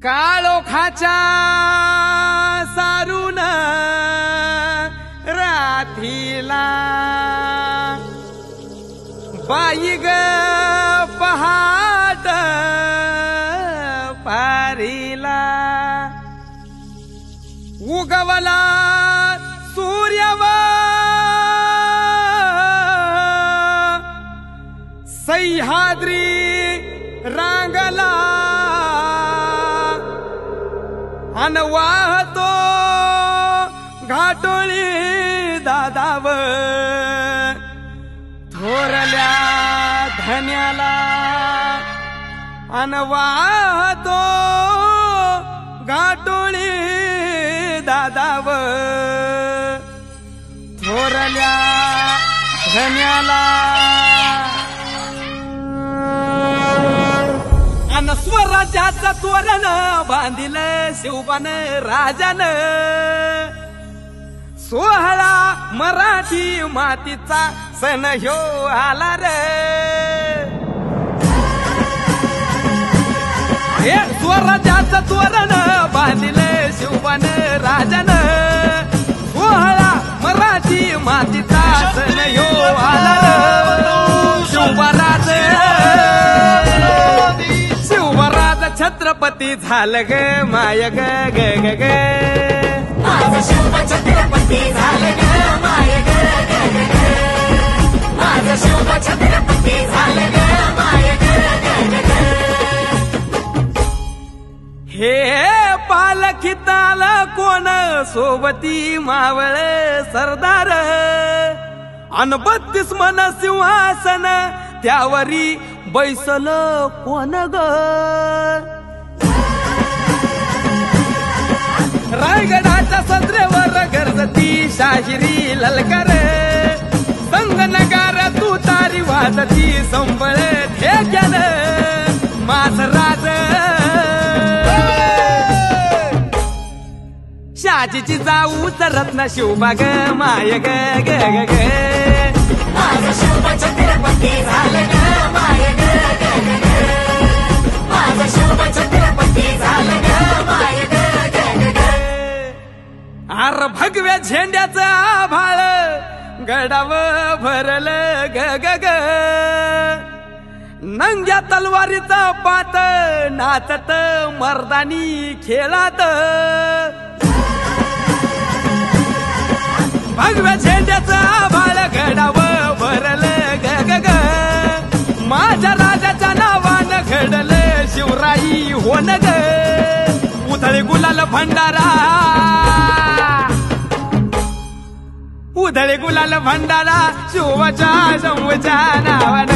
काळोखाच्या सारून रात्रीला बाई ग पहाट पारीला उगवला सूर्यव सह्याद्री रांगला अन वाहतो घाटोळी दादाव थोरल्या धन्याला अन वाहतो घाटोळी दादाव थोरल्या धन्याला अन स्वराज्याचं तोरण बांधिलं शिवबान राजान सोहळा मराठी मातीचा सण ह्यो आला रे हे स्वराज्याचं तोरण बांधिलं शिवबान राजान सोहळा मराठी मातीचा सण ह्यो आला रे शिवबराज छत्रपती झालं ग माय ग ग ग ग माझं शिव छत्रपती झालं ग माय ग ग ग ग माझं शिव छत्रपती झालं ग माय ग ग ग ग हे पालखीताल कोण सोबती मावळ सरदार अन 32 मन सिंहासन त्यावरी बैसल कोण ग रायगडाच्या सत्रेवर गरजती शाहिरी ललकार संगनगार तू तारी वाजती संबळ ठेक्यान माझ राज शाजीची जाऊ रत्न शिवबाग माय ग ग ग ग माझं शिव छत्रपती झालं ग माय ग ग ग ग माझं शिव छत्रपती झालं ग माय ग ग ग ग आर भगव्या झेंड्याचं आभाळ गडाव भरलं ग ग ग नंग्या तलवारीचा पात नाचत मर्दानी खेळात भगव्या झेंड्याचं आभाळ गडाव भरलं ग ग ग माझ्या राजाच्या नावानं घडलं शिवराई होन ग उधळे गुलाल भंडारा उधळे गुलाल भंडारा शिवाच्या शंभूच्या नावानं